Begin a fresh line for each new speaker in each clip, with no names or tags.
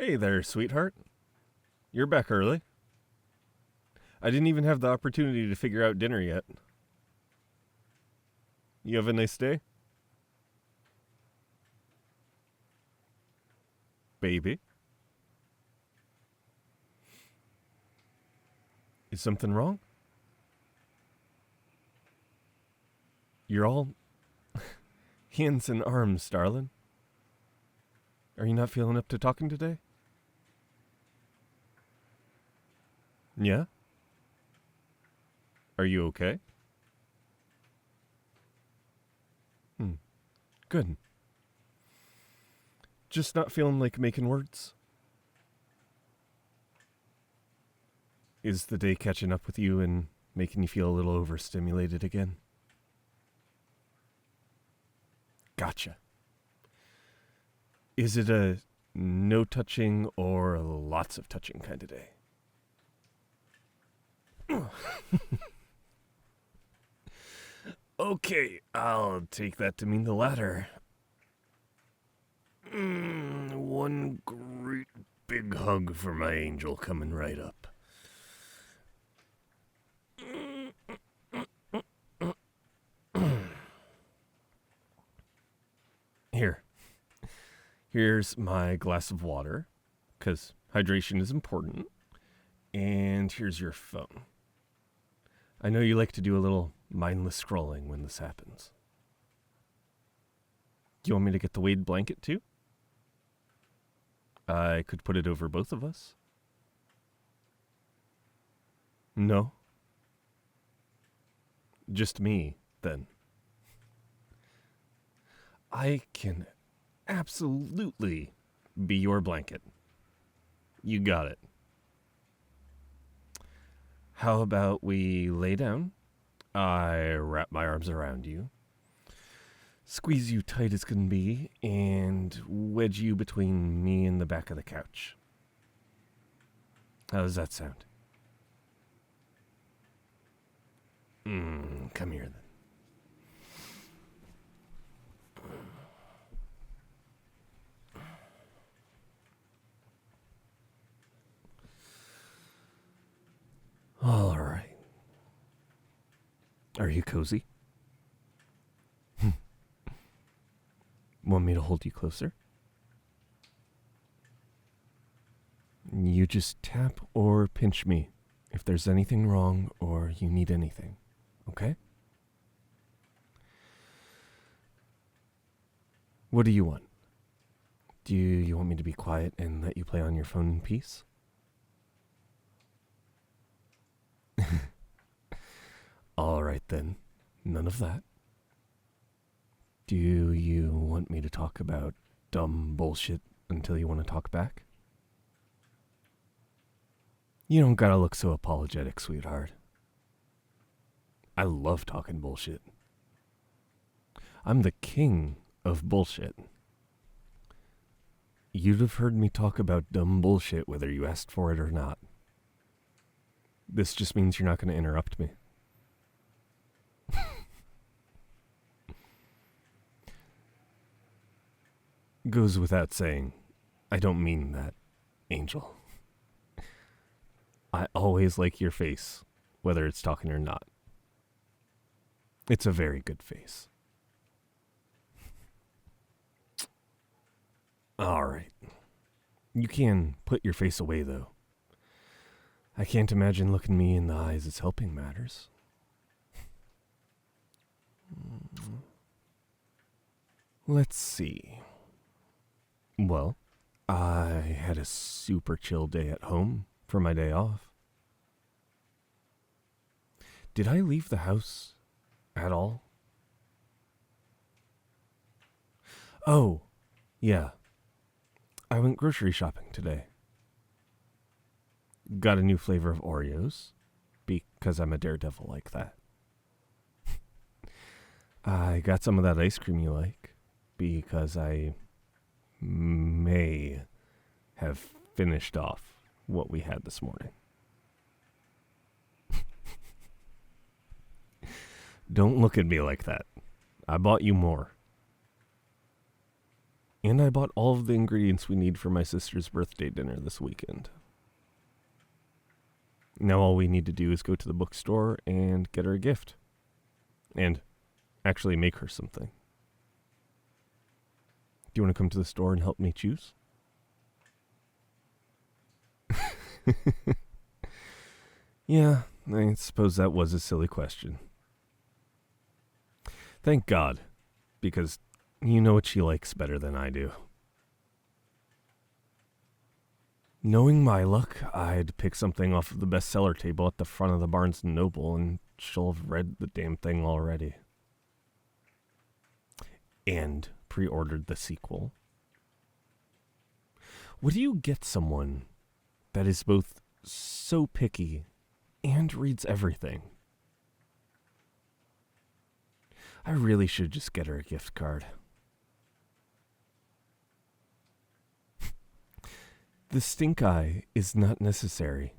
Hey there, sweetheart. You're back early. I didn't even have the opportunity to figure out dinner yet. You have a nice day? Baby? Is something wrong? You're all hands and arms, darling. Are you not feeling up to talking today? Yeah? Are you okay? Good. Just not feeling like making words? Is the day catching up with you and making you feel a little overstimulated again? Gotcha. Is it a no touching or lots of touching kind of day? Okay, I'll take that to mean the latter. One great big hug for my angel coming right up. Here's my glass of water, because hydration is important. And here's your phone. I know you like to do a little mindless scrolling when this happens. Do you want me to get the Wade blanket too? I could put it over both of us. No? Just me, then. I can absolutely be your blanket. You got it. How about we lay down? I wrap my arms around you, squeeze you tight as can be, and wedge you between me and the back of the couch. How does that sound? Come here then. All right. Are you cozy? Want me to hold you closer? You just tap or pinch me if there's anything wrong or you need anything, okay? What do you want? Do you want me to be quiet and let you play on your phone in peace? All right then, none of that. Do you want me to talk about dumb bullshit until you want to talk back? You don't gotta look so apologetic, sweetheart. I love talking bullshit. I'm the king of bullshit. You'd have heard me talk about dumb bullshit whether you asked for it or not. This just means you're not going to interrupt me. Goes without saying, I don't mean that, Angel. I always like your face, whether it's talking or not. It's a very good face. All right. You can put your face away, though. I can't imagine looking me in the eyes as helping matters. Let's see. Well, I had a super chill day at home for my day off. Did I leave the house at all? Oh, yeah. I went grocery shopping today. Got a new flavor of Oreos, because I'm a daredevil like that. I got some of that ice cream you like, because I may have finished off what we had this morning. Don't look at me like that. I bought you more. And I bought all of the ingredients we need for my sister's birthday dinner this weekend. Now all we need to do is go to the bookstore and get her a gift. And actually make her something. Do you want to come to the store and help me choose? Yeah, I suppose that was a silly question. Thank God, because you know what she likes better than I do. Knowing my luck, I'd pick something off of the bestseller table at the front of the Barnes & Noble, and she'll have read the damn thing already. And pre-ordered the sequel. What do you get someone that is both so picky and reads everything? I really should just get her a gift card. The stink eye is not necessary.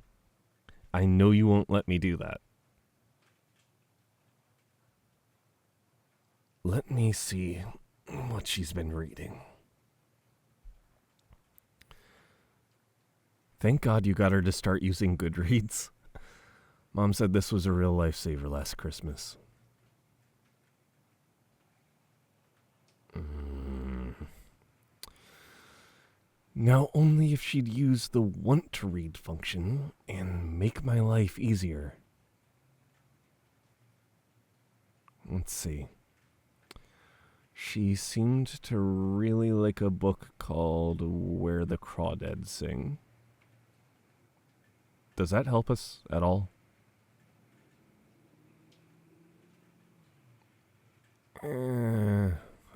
I know you won't let me do that. Let me see what she's been reading. Thank God you got her to start using Goodreads. Mom said this was a real lifesaver last Christmas. Now only if she'd use the want to read function and make my life easier. Let's see. She seemed to really like a book called Where the Crawdads Sing. Does that help us at all?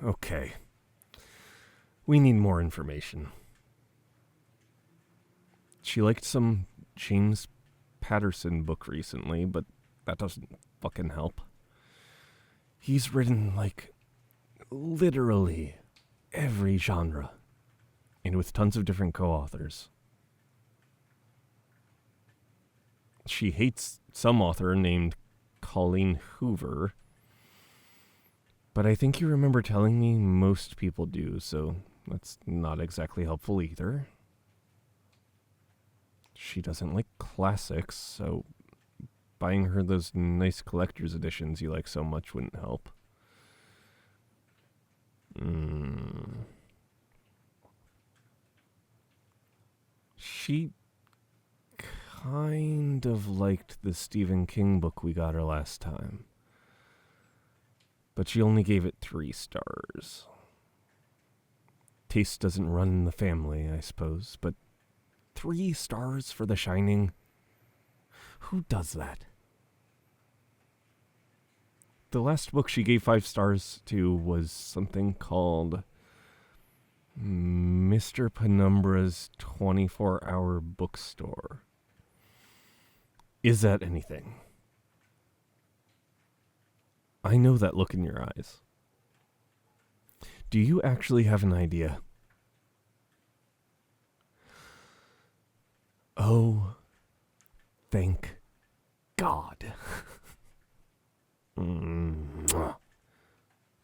Okay. We need more information. She liked some James Patterson book recently, but that doesn't fucking help. He's written, literally every genre, and with tons of different co-authors. She hates some author named Colleen Hoover, but I think you remember telling me most people do, so that's not exactly helpful either. She doesn't like classics, so buying her those nice collector's editions you like so much wouldn't help. She kind of liked the Stephen King book we got her last time, but she only gave it 3 stars. Taste doesn't run in the family, I suppose, but 3 stars for The Shining? Who does that? The last book she gave 5 stars to was something called Mr. Penumbra's 24-Hour Bookstore. Is that anything? I know that look in your eyes. Do you actually have an idea? Oh, thank God.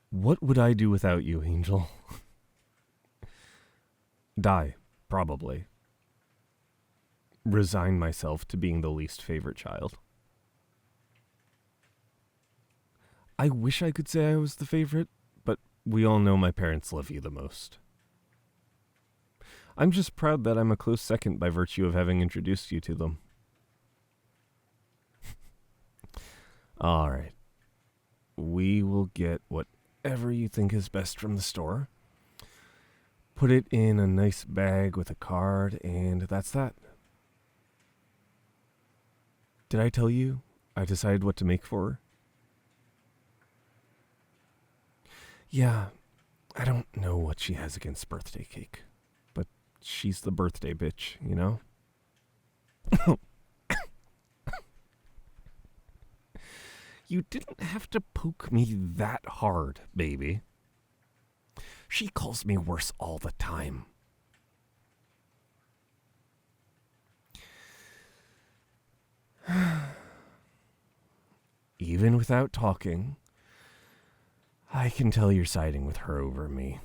What would I do without you, Angel? Die, probably. Resign myself to being the least favorite child. I wish I could say I was the favorite, but we all know my parents love you the most. I'm just proud that I'm a close second by virtue of having introduced you to them. All right. We will get whatever you think is best from the store. Put it in a nice bag with a card, and that's that. Did I tell you I decided what to make for her? Yeah, I don't know what she has against birthday cake, but she's the birthday bitch, you know? You didn't have to poke me that hard, baby. She calls me worse all the time. Even without talking, I can tell you're siding with her over me.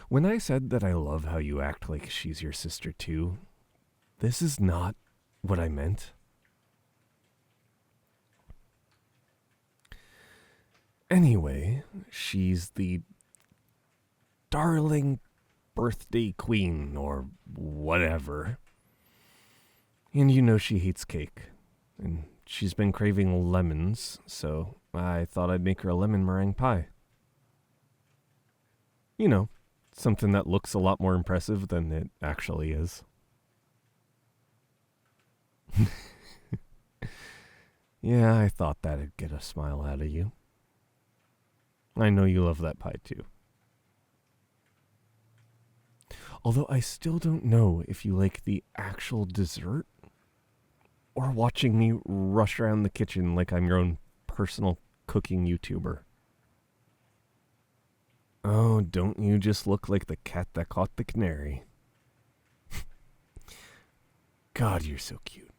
When I said that I love how you act like she's your sister too, this is not what I meant. Anyway, she's the darling birthday queen or whatever. And you know she hates cake. And she's been craving lemons, so I thought I'd make her a lemon meringue pie. You know, something that looks a lot more impressive than it actually is. Yeah, I thought that'd get a smile out of you. I know you love that pie too. Although I still don't know if you like the actual dessert or watching me rush around the kitchen like I'm your own personal cooking YouTuber. Oh, don't you just look like the cat that caught the canary? God, you're so cute.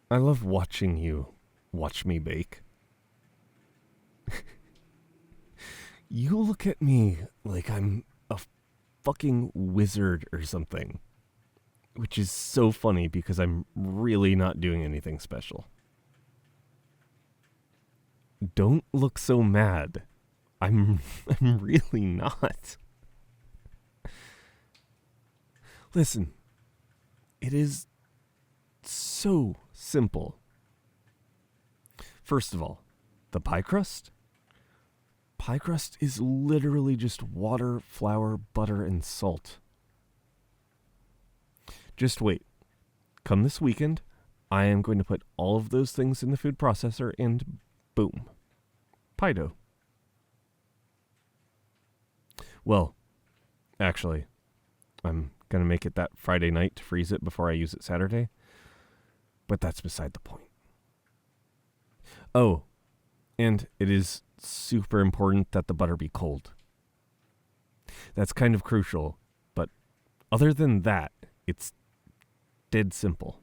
I love watching you watch me bake. You look at me like I'm a fucking wizard or something. Which is so funny because I'm really not doing anything special. Don't look so mad. I'm really not. Listen, it is so simple. First of all, the pie crust? Pie crust is literally just water, flour, butter, and salt. Just wait. Come this weekend, I am going to put all of those things in the food processor and boom. Pie dough. Well, actually, I'm going to make it that Friday night to freeze it before I use it Saturday. But that's beside the point. Oh, and it is super important that the butter be cold. That's kind of crucial, but other than that, it's dead simple.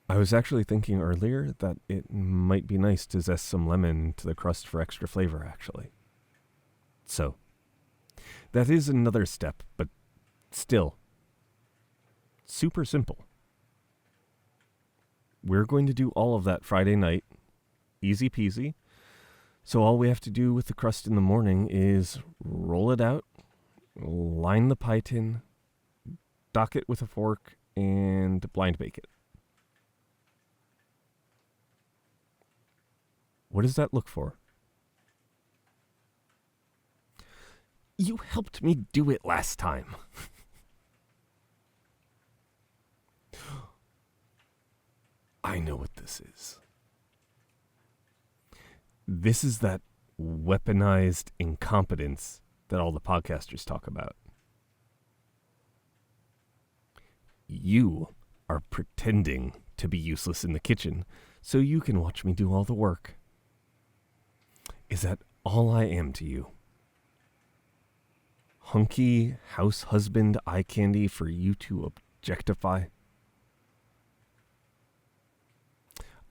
I was actually thinking earlier that it might be nice to zest some lemon to the crust for extra flavor, actually. So, that is another step, but still, super simple. We're going to do all of that Friday night. Easy peasy. So all we have to do with the crust in the morning is roll it out, line the pie tin, dock it with a fork, and blind bake it. What does that look for? You helped me do it last time. I know what this is. This is that weaponized incompetence that all the podcasters talk about. You are pretending to be useless in the kitchen so you can watch me do all the work. Is that all I am to you? Hunky house husband eye candy for you to objectify?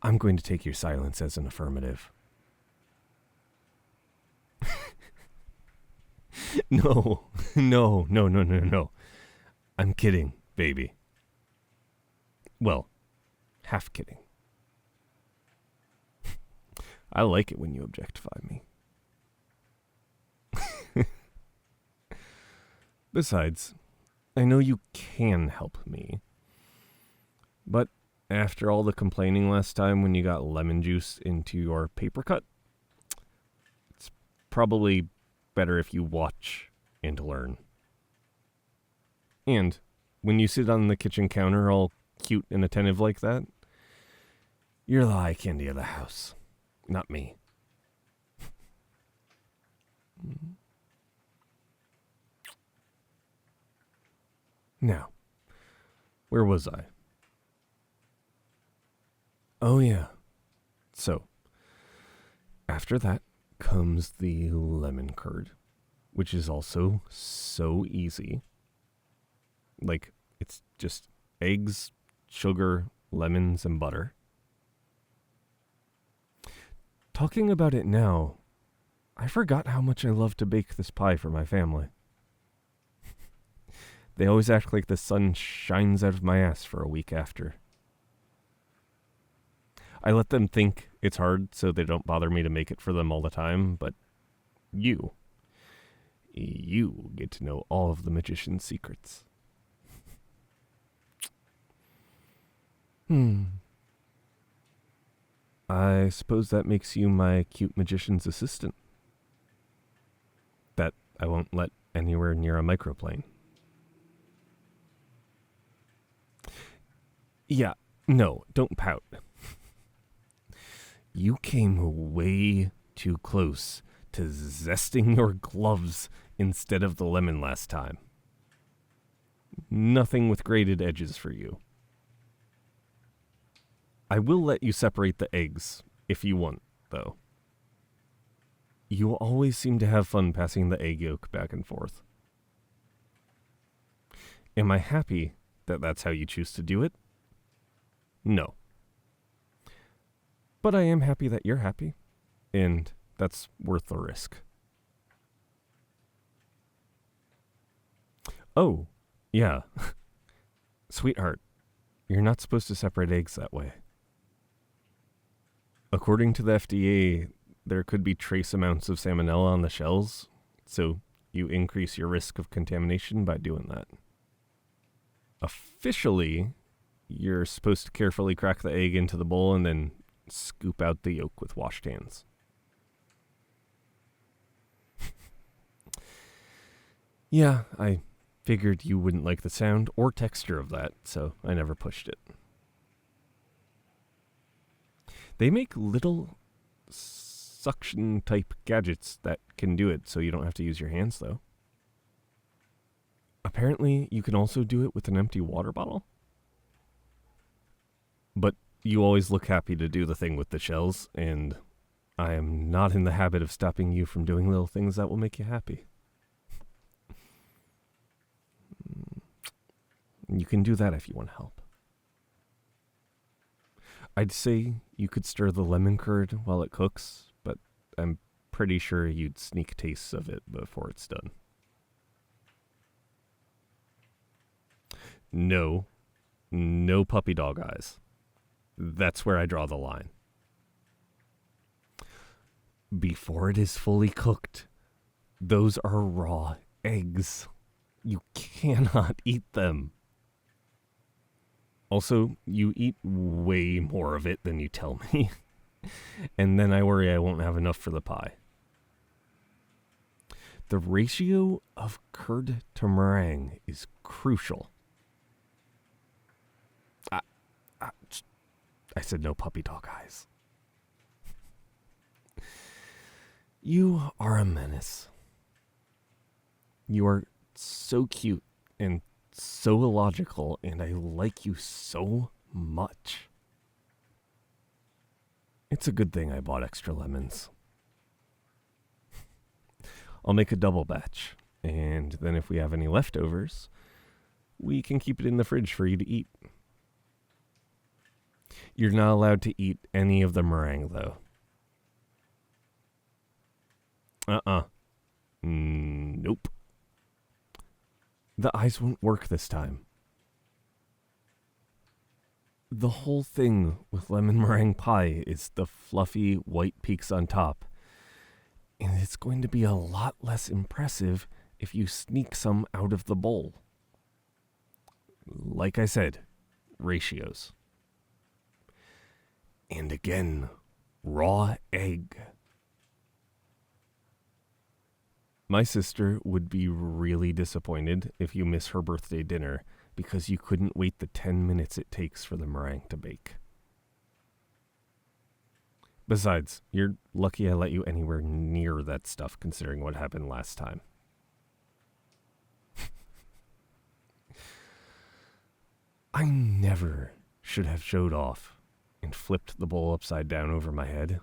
I'm going to take your silence as an affirmative. No. I'm kidding, baby. Well, half kidding. I like it when you objectify me. Besides, I know you can help me. But after all the complaining last time when you got lemon juice into your paper cut, it's probably better if you watch and learn. And when you sit on the kitchen counter all cute and attentive like that, you're the eye candy of the house, not me. Now, where was I? Oh yeah. So, after that comes the lemon curd, which is also so easy. Like, it's just eggs, sugar, lemons, and butter. Talking about it now, I forgot how much I love to bake this pie for my family. They always act like the sun shines out of my ass for a week after. I let them think it's hard so they don't bother me to make it for them all the time, but you get to know all of the magician's secrets. I suppose that makes you my cute magician's assistant. That I won't let anywhere near a microplane. Yeah, no, don't pout. You came way too close to zesting your gloves instead of the lemon last time. Nothing with grated edges for you. I will let you separate the eggs if you want, though. You always seem to have fun passing the egg yolk back and forth. Am I happy that that's how you choose to do it? No. But I am happy that you're happy, and that's worth the risk. Oh, yeah. Sweetheart, you're not supposed to separate eggs that way. According to the FDA, there could be trace amounts of salmonella on the shells, so you increase your risk of contamination by doing that. Officially, you're supposed to carefully crack the egg into the bowl and then scoop out the yolk with washed hands. Yeah, I figured you wouldn't like the sound or texture of that, so I never pushed it. They make little suction-type gadgets that can do it, so you don't have to use your hands, though. Apparently, you can also do it with an empty water bottle. But you always look happy to do the thing with the shells, and I am not in the habit of stopping you from doing little things that will make you happy. You can do that if you want help. I'd say you could stir the lemon curd while it cooks, but I'm pretty sure you'd sneak tastes of it before it's done. No puppy dog eyes. That's where I draw the line. Before it is fully cooked, those are raw eggs. You cannot eat them. Also, you eat way more of it than you tell me. And then I worry I won't have enough for the pie. The ratio of curd to meringue is crucial. I said no puppy dog eyes. You are a menace. You are so cute and so illogical, and I like you so much. It's a good thing I bought extra lemons. I'll make a double batch, and then if we have any leftovers, we can keep it in the fridge for you to eat. You're not allowed to eat any of the meringue, though. Nope. The eyes won't work this time. The whole thing with lemon meringue pie is the fluffy white peaks on top. And it's going to be a lot less impressive if you sneak some out of the bowl. Like I said, ratios. And again, raw egg. My sister would be really disappointed if you miss her birthday dinner because you couldn't wait the 10 minutes it takes for the meringue to bake. Besides, you're lucky I let you anywhere near that stuff considering what happened last time. I never should have showed off and flipped the bowl upside down over my head,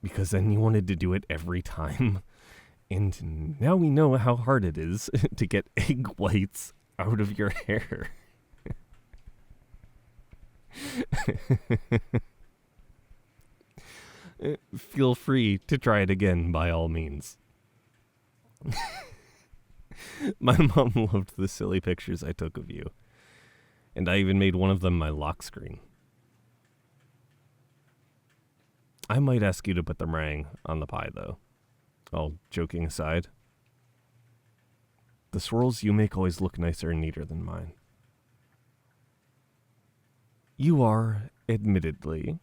because then you wanted to do it every time. And now we know how hard it is to get egg whites out of your hair. Feel free to try it again by all means. My mom loved the silly pictures I took of you. And I even made one of them my lock screen. I might ask you to put the meringue on the pie, though. All joking aside. The swirls you make always look nicer and neater than mine. You are, admittedly,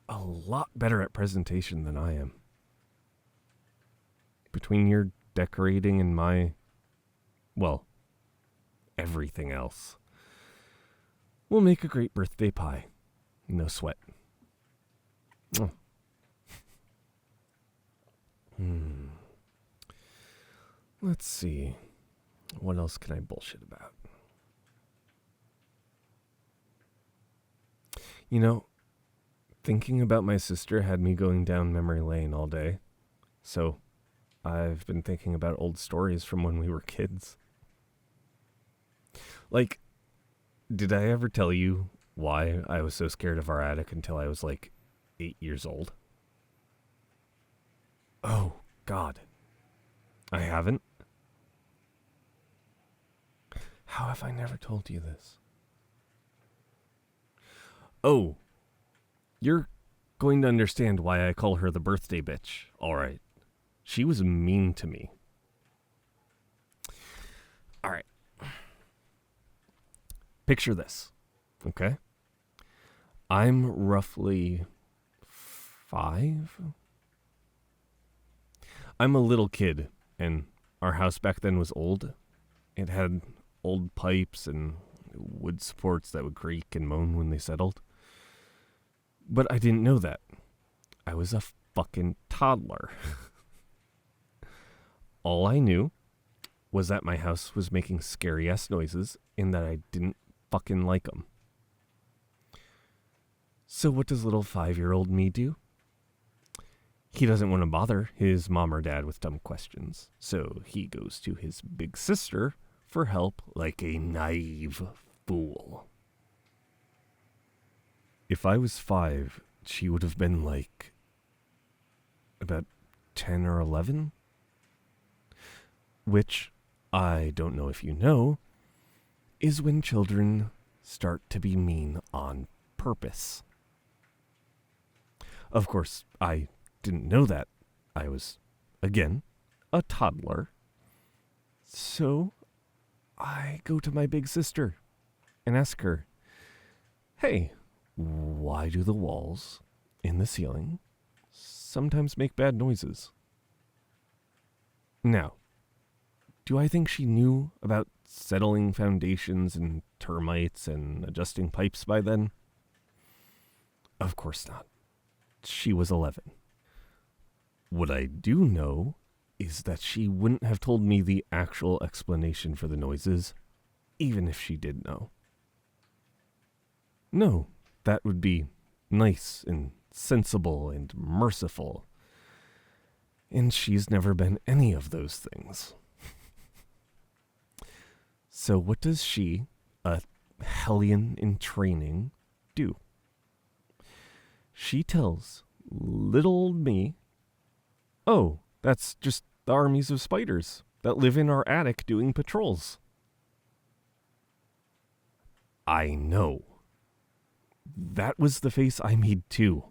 a lot better at presentation than I am. Between your decorating and my, well, everything else, we'll make a great birthday pie. No sweat. Oh. Let's see. What else can I bullshit about? You know, thinking about my sister had me going down memory lane all day. So, I've been thinking about old stories from when we were kids. Like, did I ever tell you why I was so scared of our attic until I was like 8 years old? Oh, God. I haven't? How have I never told you this? Oh, you're going to understand why I call her the birthday bitch. All right. She was mean to me. All right. Picture this, okay? I'm roughly 5. I'm a little kid, and our house back then was old. It had old pipes and wood supports that would creak and moan when they settled. But I didn't know that. I was a fucking toddler. All I knew was that my house was making scary-ass noises and that I didn't fucking like them. So what does little 5-year-old me do? He doesn't want to bother his mom or dad with dumb questions, so he goes to his big sister for help like a naive fool. If I was 5, she would have been like about 10 or 11, which, I don't know if you know, is when children start to be mean on purpose. Of course, I didn't know that. I was, again, a toddler. So, I go to my big sister and ask her, hey, why do the walls in the ceiling sometimes make bad noises? Now, do I think she knew about settling foundations and termites and adjusting pipes by then? Of course not. She was 11. What I do know is that she wouldn't have told me the actual explanation for the noises, even if she did know. No, that would be nice and sensible and merciful. And she's never been any of those things. So what does she, a hellion in training, do? She tells little old me, oh, that's just the armies of spiders that live in our attic doing patrols. I know. That was the face I made too.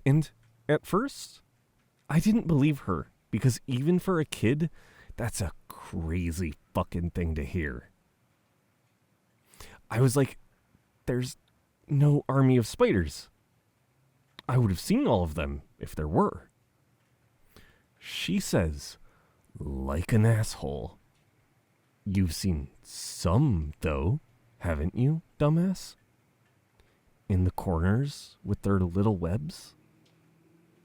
And at first, I didn't believe her, because even for a kid, that's a crazy fucking thing to hear. I was like, there's no army of spiders. I would have seen all of them if there were. She says, like an asshole, you've seen some, though, haven't you, dumbass? In the corners with their little webs?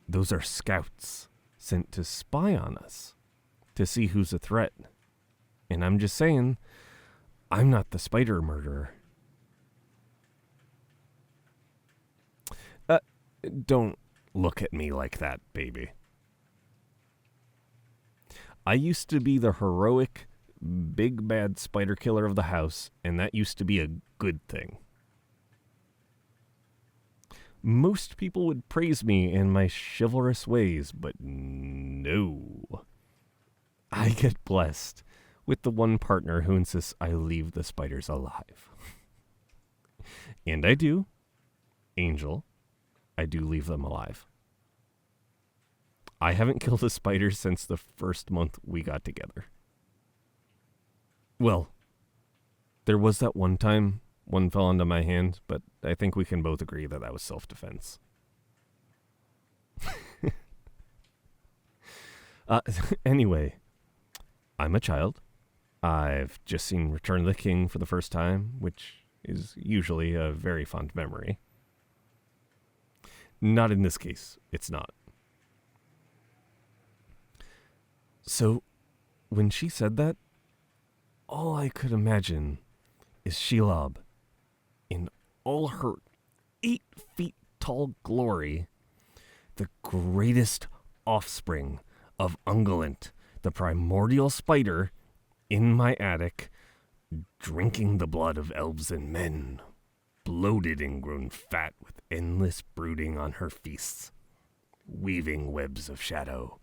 Those are scouts sent to spy on us, to see who's a threat. And I'm just saying, I'm not the spider murderer. Don't look at me like that, baby. I used to be the heroic, big bad spider killer of the house, and that used to be a good thing. Most people would praise me and my chivalrous ways, but no. I get blessed with the one partner who insists I leave the spiders alive. And I do. Angel, I do leave them alive. I haven't killed a spider since the first month we got together. Well, there was that one time one fell onto my hand, but I think we can both agree that that was self-defense. Anyway, I'm a child. I've just seen Return of the King for the first time, which is usually a very fond memory. Not in this case. It's not. So, when she said that, all I could imagine is Shelob in all her 8 feet tall glory, the greatest offspring of Ungulent, the primordial spider, in my attic, drinking the blood of elves and men, bloated and grown fat with endless brooding on her feasts, weaving webs of shadow.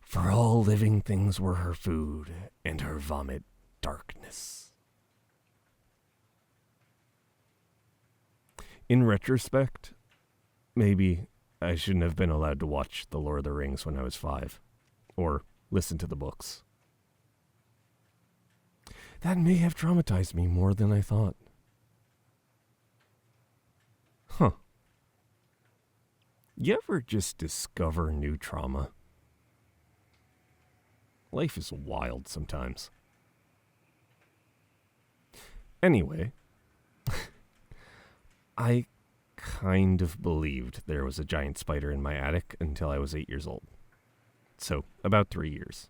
For all living things were her food, and her vomit darkness. In retrospect, maybe I shouldn't have been allowed to watch The Lord of the Rings when I was 5, or listen to the books. That may have traumatized me more than I thought. Huh. You ever just discover new trauma? Life is wild sometimes. Anyway, I kind of believed there was a giant spider in my attic until I was 8 years old. So, about 3 years.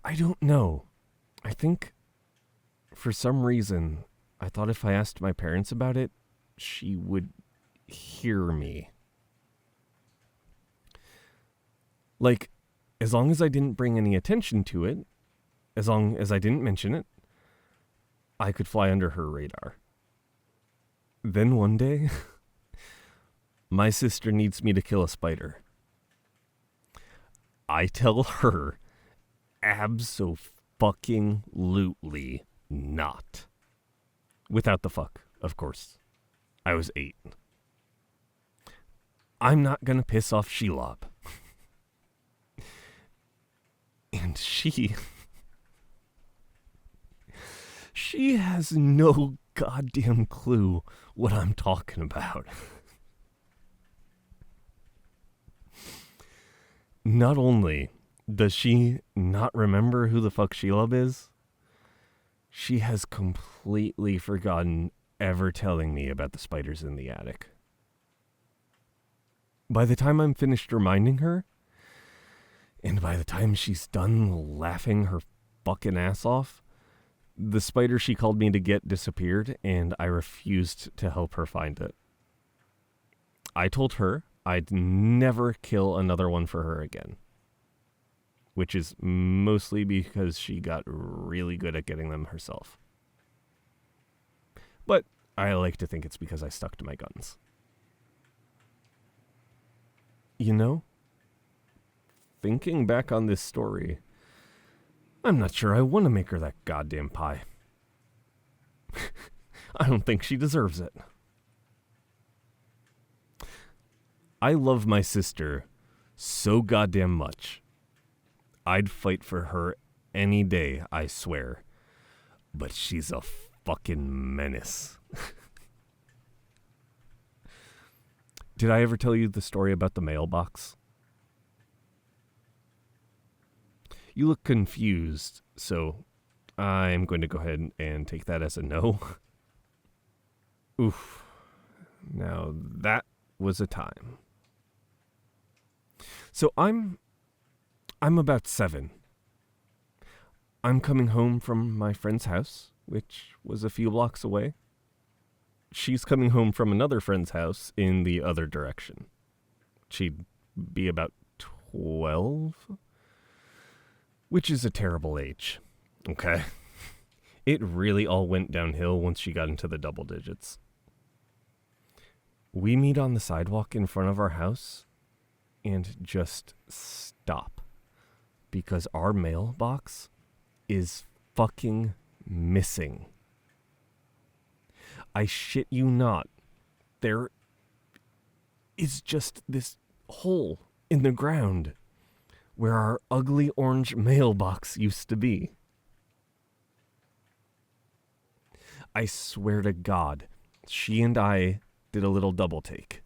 I don't know. I think, for some reason, I thought if I asked my parents about it, she would hear me. Like, as long as I didn't bring any attention to it, as long as I didn't mention it, I could fly under her radar. Then one day, my sister needs me to kill a spider. I tell her, abso-fucking-lutely not. Without the fuck, of course. I was 8. I'm not gonna piss off Shelob. And she has no goddamn clue what I'm talking about. Not only does she not remember who the fuck Shelob is, she has completely forgotten ever telling me about the spiders in the attic. By the time I'm finished reminding her, and by the time she's done laughing her fucking ass off, the spider she called me to get disappeared, and I refused to help her find it. I told her I'd never kill another one for her again. Which is mostly because she got really good at getting them herself. But I like to think it's because I stuck to my guns. You know, thinking back on this story, I'm not sure I want to make her that goddamn pie. I don't think she deserves it. I love my sister so goddamn much. I'd fight for her any day, I swear. But she's a fucking menace. Did I ever tell you the story about the mailbox? You look confused, so I'm going to go ahead and take that as a no. Oof. Now that was a time. So I'm about 7. I'm coming home from my friend's house, which was a few blocks away. She's coming home from another friend's house in the other direction. She'd be about 12, which is a terrible age, okay? It really all went downhill once she got into the double digits. We meet on the sidewalk in front of our house and just stop because our mailbox is fucking missing. I shit you not. There is just this hole in the ground where our ugly orange mailbox used to be. I swear to God, she and I did a little double take.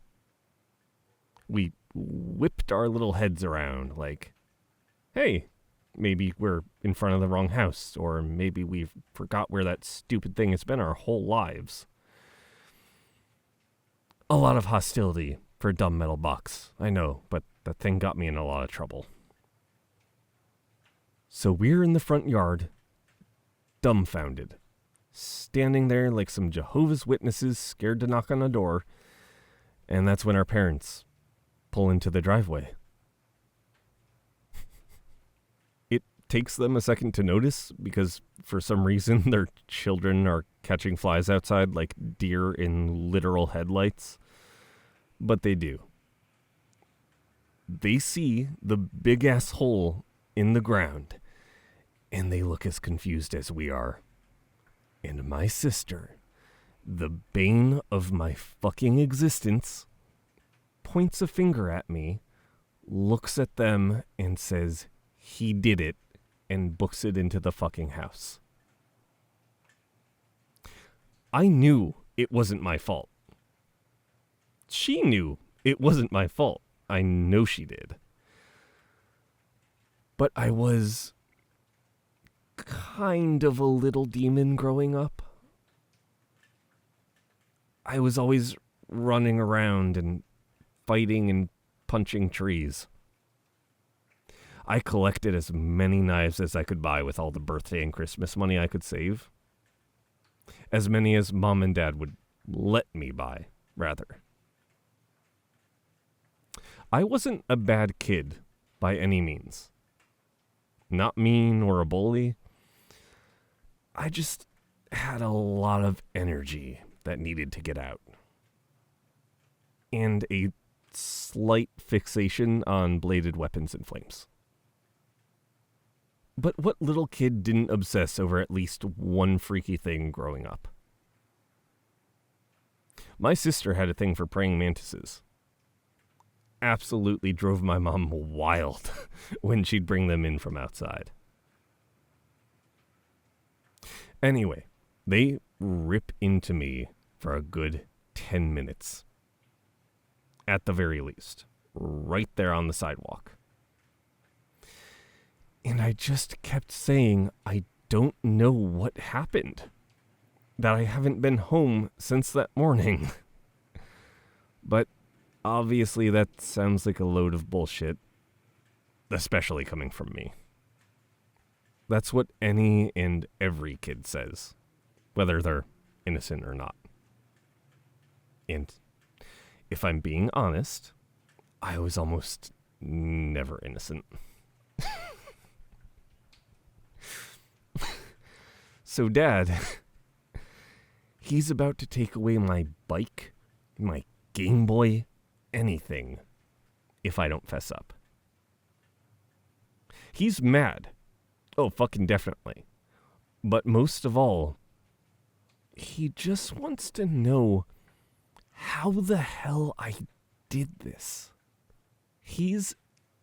We whipped our little heads around like, hey, maybe we're in front of the wrong house, or maybe we forgot where that stupid thing has been our whole lives. A lot of hostility for a dumb metal box, I know, but that thing got me in a lot of trouble. So we're in the front yard, dumbfounded, standing there like some Jehovah's Witnesses scared to knock on a door, and that's when our parents pull into the driveway. It takes them a second to notice because for some reason their children are catching flies outside like deer in literal headlights. But they do. They see the big-ass hole in the ground, and they look as confused as we are. And my sister, the bane of my fucking existence, points a finger at me, looks at them, and says, "He did it," and books it into the fucking house. I knew it wasn't my fault. She knew it wasn't my fault. I know she did. But I was kind of a little demon growing up. I was always running around and fighting and punching trees. I collected as many knives as I could buy with all the birthday and Christmas money I could save. As many as Mom and Dad would let me buy, rather. I wasn't a bad kid by any means. Not mean or a bully. I just had a lot of energy that needed to get out. And a slight fixation on bladed weapons and flames. But what little kid didn't obsess over at least one freaky thing growing up? My sister had a thing for praying mantises. Absolutely drove my mom wild when she'd bring them in from outside. Anyway, they rip into me for a good 10 minutes. At the very least. Right there on the sidewalk. And I just kept saying, I don't know what happened. That I haven't been home since that morning. But obviously that sounds like a load of bullshit. Especially coming from me. That's what any and every kid says. Whether they're innocent or not. And if I'm being honest, I was almost never innocent. So Dad, he's about to take away my bike, my Game Boy, anything, if I don't fess up. He's mad. Oh, fucking definitely. But most of all, he just wants to know how the hell I did this. He's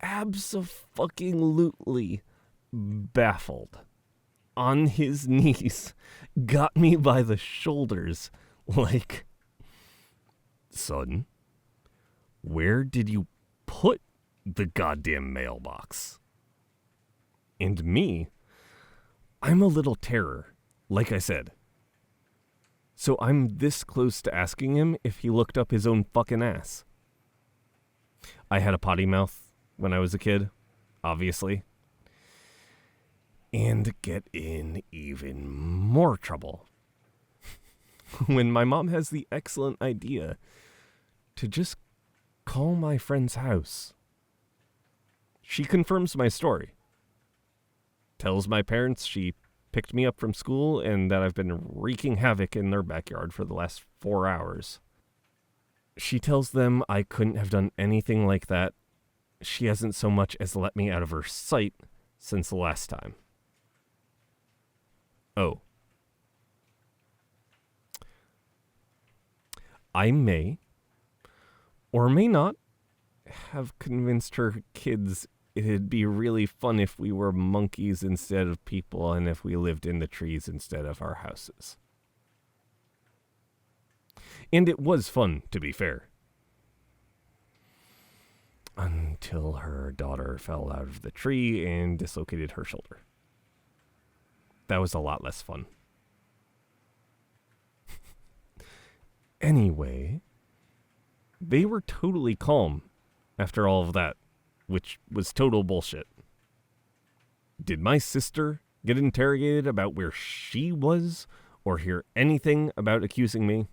abso-fucking-lutely baffled. On his knees, got me by the shoulders, like, son, where did you put the goddamn mailbox? And me, I'm a little terror, like I said. So I'm this close to asking him if he looked up his own fucking ass. I had a potty mouth when I was a kid, obviously. And get in even more trouble. When my mom has the excellent idea to just call my friend's house. She confirms my story. Tells my parents she picked me up from school and that I've been wreaking havoc in their backyard for the last 4 hours. She tells them I couldn't have done anything like that. She hasn't so much as let me out of her sight since the last time. Oh. I may, or may not, have convinced her kids it'd be really fun if we were monkeys instead of people and if we lived in the trees instead of our houses. And it was fun, to be fair. Until her daughter fell out of the tree and dislocated her shoulder. That was a lot less fun. Anyway, they were totally calm after all of that, which was total bullshit. Did my sister get interrogated about where she was or hear anything about accusing me?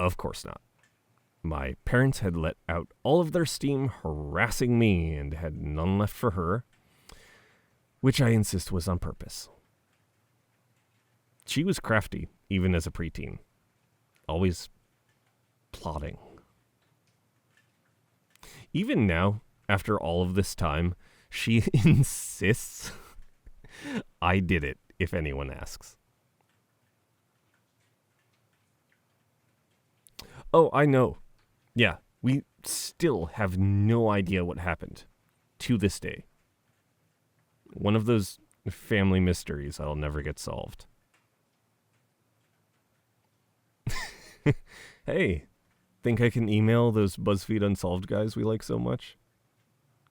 Of course not. My parents had let out all of their steam harassing me and had none left for her, which I insist was on purpose. She was crafty, even as a preteen. Always plotting. Even now, after all of this time, she insists I did it, if anyone asks. Oh, I know. Yeah, we still have no idea what happened. To this day. One of those family mysteries I'll never get solved. Hey, think I can email those BuzzFeed Unsolved guys we like so much?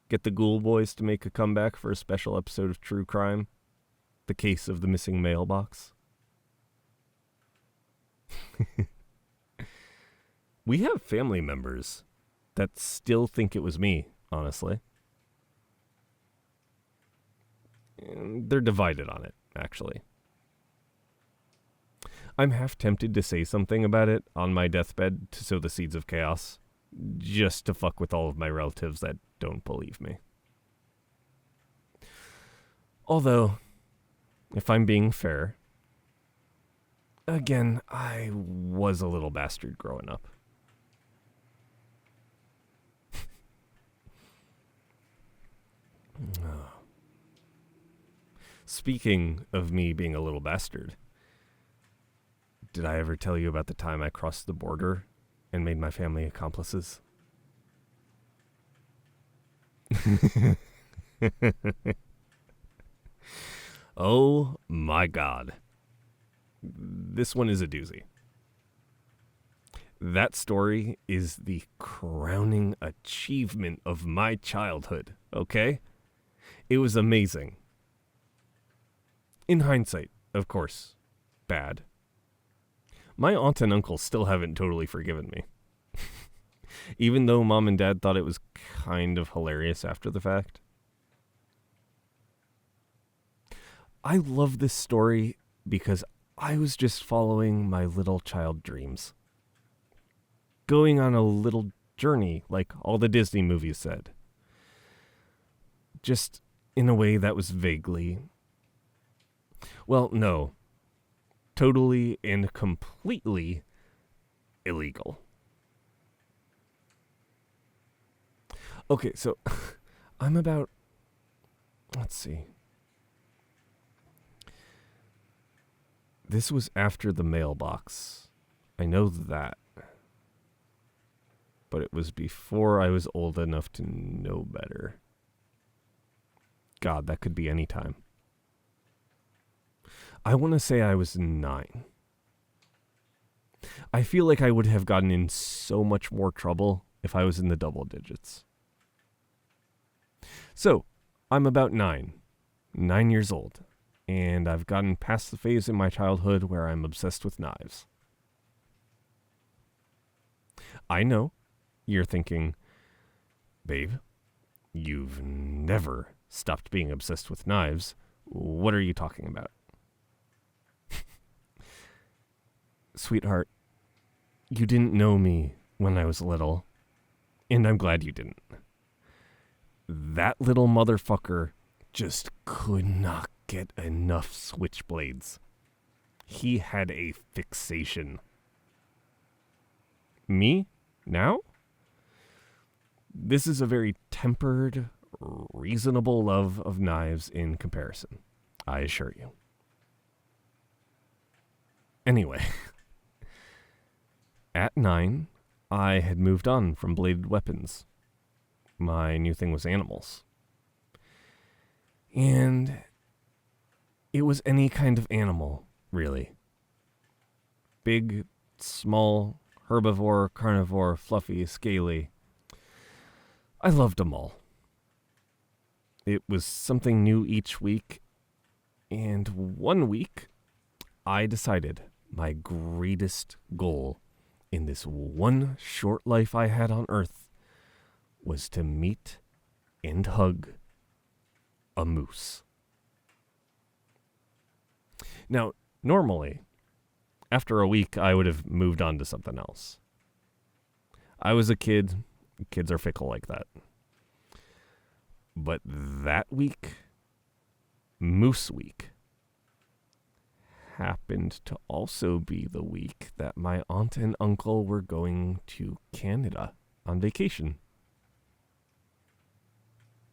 Get the Ghoul Boys to make a comeback for a special episode of True Crime? The Case of the Missing Mailbox? We have family members that still think it was me, honestly. And they're divided on it, actually. I'm half tempted to say something about it on my deathbed to sow the seeds of chaos, just to fuck with all of my relatives that don't believe me. Although, if I'm being fair, again, I was a little bastard growing up. Speaking of me being a little bastard, did I ever tell you about the time I crossed the border and made my family accomplices? Oh my God. This one is a doozy. That story is the crowning achievement of my childhood, okay? It was amazing. In hindsight, of course, bad. My aunt and uncle still haven't totally forgiven me. Even though mom and dad thought it was kind of hilarious after the fact. I love this story because I was just following my little child dreams. Going on a little journey, like all the Disney movies said. Just in a way that was vaguely... Well, no. Totally and completely illegal. Okay, so I'm about... Let's see. This was after the mailbox. I know that. But it was before I was old enough to know better. God, that could be any time. I want to say I was 9. I feel like I would have gotten in so much more trouble if I was in the double digits. So, I'm about 9 years old, and I've gotten past the phase in my childhood where I'm obsessed with knives. I know, you're thinking, babe, you've never stopped being obsessed with knives. What are you talking about? Sweetheart, you didn't know me when I was little, and I'm glad you didn't. That little motherfucker just could not get enough switchblades. He had a fixation. Me? Now? This is a very tempered, reasonable love of knives in comparison, I assure you. Anyway, at 9, I had moved on from bladed weapons. My new thing was animals. And it was any kind of animal, really. Big, small, herbivore, carnivore, fluffy, scaly. I loved them all. It was something new each week, and one week, I decided my greatest goal in this one short life I had on Earth was to meet and hug a moose. Now, normally, after a week, I would have moved on to something else. I was a kid. Kids are fickle like that. But that week, Moose Week, happened to also be the week that my aunt and uncle were going to Canada on vacation.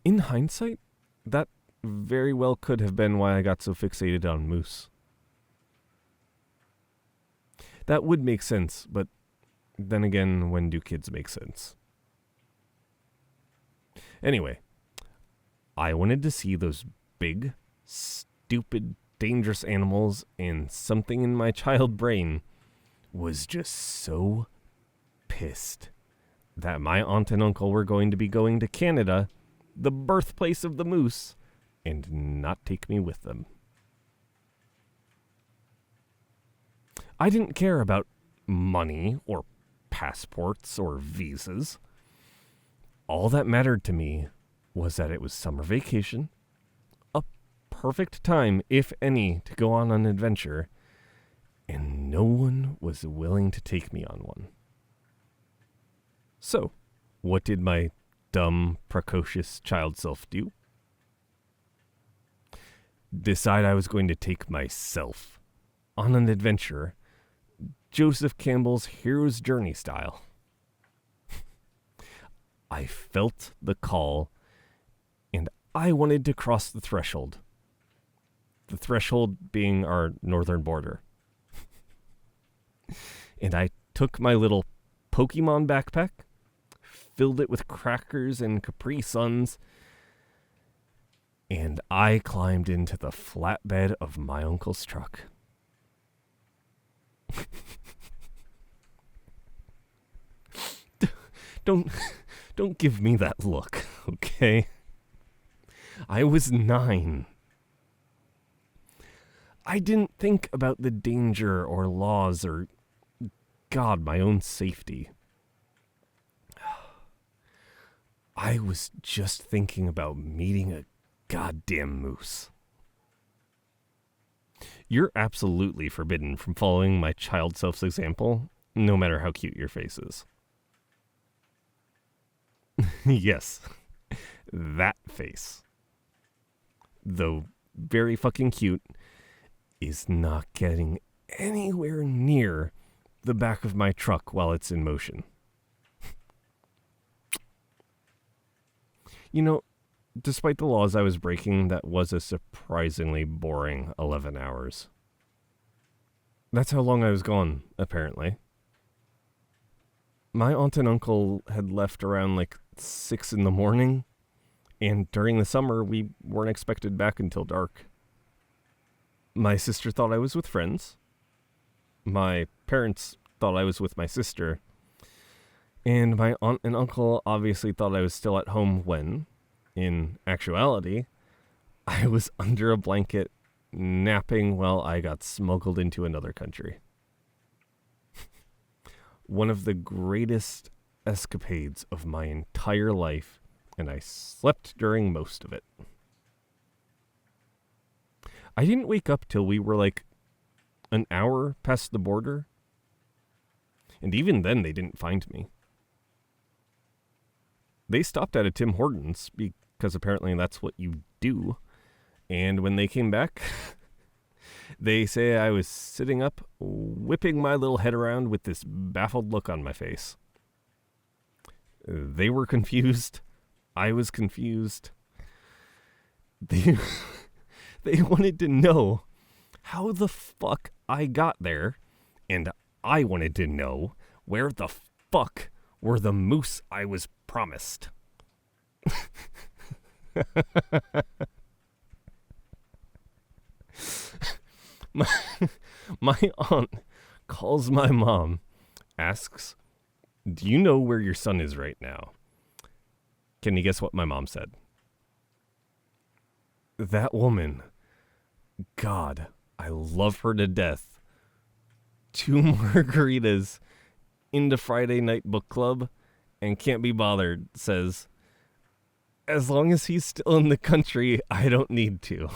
In hindsight, that very well could have been why I got so fixated on moose. That would make sense, but then again, when do kids make sense? Anyway, I wanted to see those big, stupid, dangerous animals, and something in my child brain was just so pissed that my aunt and uncle were going to Canada, the birthplace of the moose, and not take me with them. I didn't care about money or passports or visas. All that mattered to me was that it was summer vacation, a perfect time, if any, to go on an adventure, and no one was willing to take me on one. So, what did my dumb, precocious child self do? Decide I was going to take myself on an adventure, Joseph Campbell's hero's journey style. I felt the call, and I wanted to cross the threshold. The threshold being our northern border. And I took my little Pokemon backpack, filled it with crackers and Capri Suns, and I climbed into the flatbed of my uncle's truck. Don't give me that look, okay? I was 9. I didn't think about the danger or laws or, God, my own safety. I was just thinking about meeting a goddamn moose. You're absolutely forbidden from following my child self's example, no matter how cute your face is. Yes, that face, though very fucking cute, is not getting anywhere near the back of my truck while it's in motion. You know, despite the laws I was breaking, that was a surprisingly boring 11 hours. That's how long I was gone, apparently. My aunt and uncle had left around 6 in the morning, and during the summer, we weren't expected back until dark. My sister thought I was with friends. My parents thought I was with my sister. And my aunt and uncle obviously thought I was still at home when, in actuality, I was under a blanket napping while I got smuggled into another country. One of the greatest escapades of my entire life, and I slept during most of it. I didn't wake up till we were an hour past the border, and even then they didn't find me. They stopped at a Tim Hortons because apparently that's what you do, And when they came back, they say I was sitting up, whipping my little head around with this baffled look on my face. They were confused. I was confused. They wanted to know how the fuck I got there, and I wanted to know where the fuck were the moose I was promised. My aunt calls my mom, asks, "Do you know where your son is right now?" Can you guess what my mom said? That woman, God, I love her to death. 2 margaritas into Friday night book club and can't be bothered, says, as long as he's still in the country, I don't need to.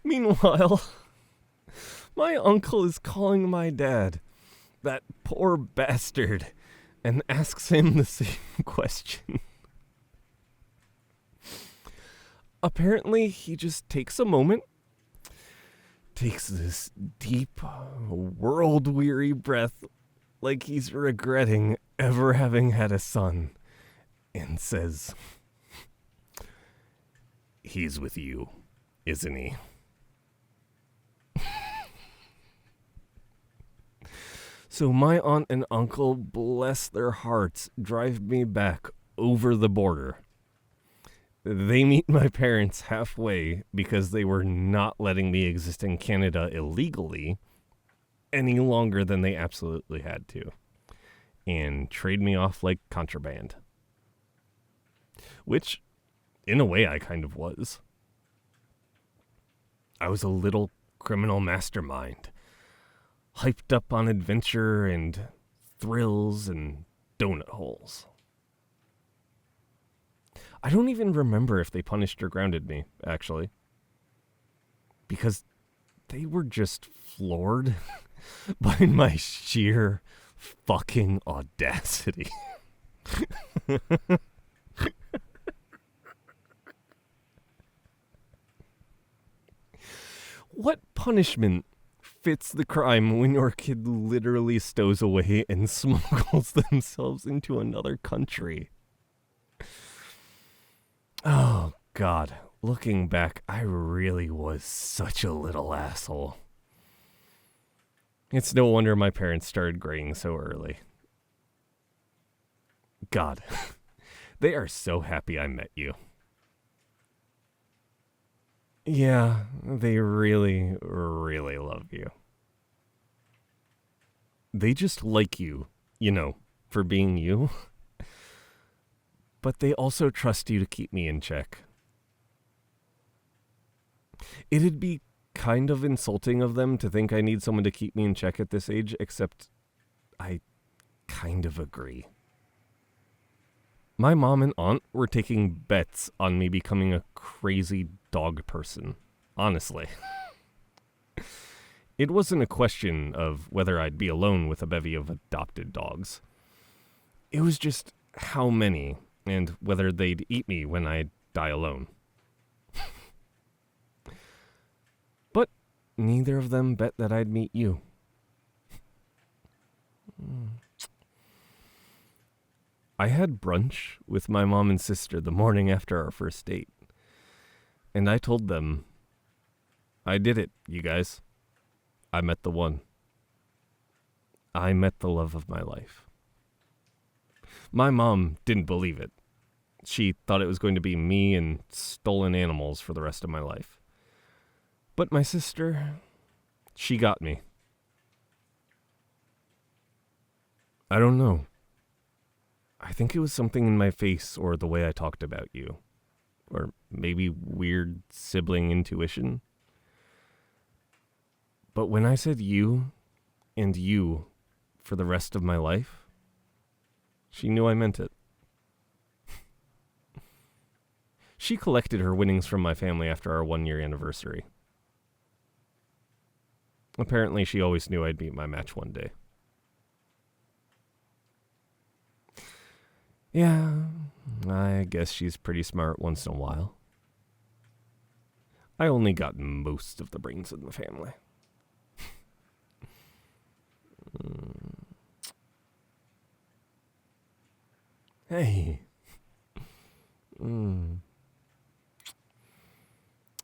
Meanwhile, my uncle is calling my dad, that poor bastard, and asks him the same question. Apparently, he just takes a moment, takes this deep, world-weary breath like he's regretting ever having had a son, and says, "He's with you, isn't he?" So my aunt and uncle, bless their hearts, drive me back over the border. They meet my parents halfway because they were not letting me exist in Canada illegally any longer than they absolutely had to, and trade me off like contraband. Which, in a way, I kind of was. I was a little criminal mastermind, hyped up on adventure and thrills and donut holes. I don't even remember if they punished or grounded me, actually. Because they were just floored by my sheer fucking audacity. What punishment fits the crime when your kid literally stows away and smuggles themselves into another country? Oh, God. Looking back, I really was such a little asshole. It's no wonder my parents started graying so early. God, they are so happy I met you. Yeah, they really, really love you. They just like you, for being you. But they also trust you to keep me in check. It'd be kind of insulting of them to think I need someone to keep me in check at this age, except I kind of agree. My mom and aunt were taking bets on me becoming a crazy dog person, honestly. It wasn't a question of whether I'd be alone with a bevy of adopted dogs. It was just how many, and whether they'd eat me when I die alone. But neither of them bet that I'd meet you. I had brunch with my mom and sister the morning after our first date. And I told them, I did it, you guys. I met the one. I met the love of my life. My mom didn't believe it. She thought it was going to be me and stolen animals for the rest of my life. But my sister, she got me. I don't know. I think it was something in my face or the way I talked about you. Or maybe weird sibling intuition. But when I said you and you for the rest of my life, she knew I meant it. She collected her winnings from my family after our 1-year anniversary. Apparently, she always knew I'd meet my match one day. Yeah, I guess she's pretty smart once in a while. I only got most of the brains in the family. Hey.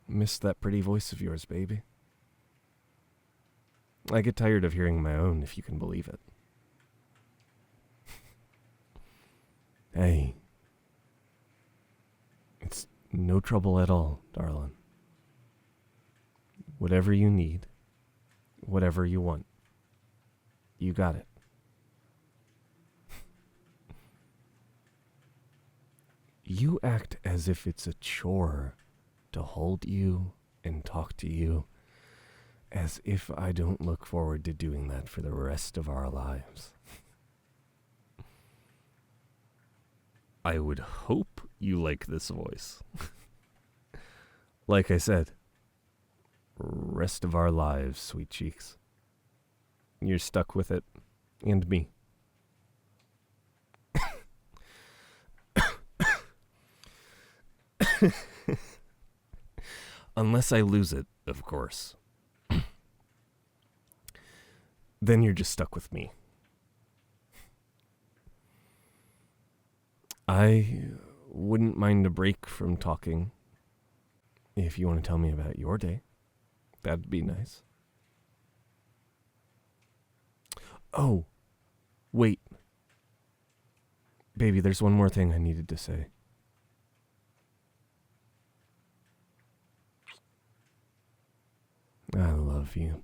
Miss that pretty voice of yours, baby. I get tired of hearing my own, if you can believe it. Hey. It's no trouble at all, darling. Whatever you need, whatever you want, you got it. You act as if it's a chore to hold you and talk to you, as if I don't look forward to doing that for the rest of our lives. I would hope you like this voice. Like I said, rest of our lives, sweet cheeks. You're stuck with it, and me. Unless I lose it, of course. Then you're just stuck with me. I wouldn't mind a break from talking. If you want to tell me about your day, that'd be nice. Oh, wait. Baby, there's one more thing I needed to say. I love you.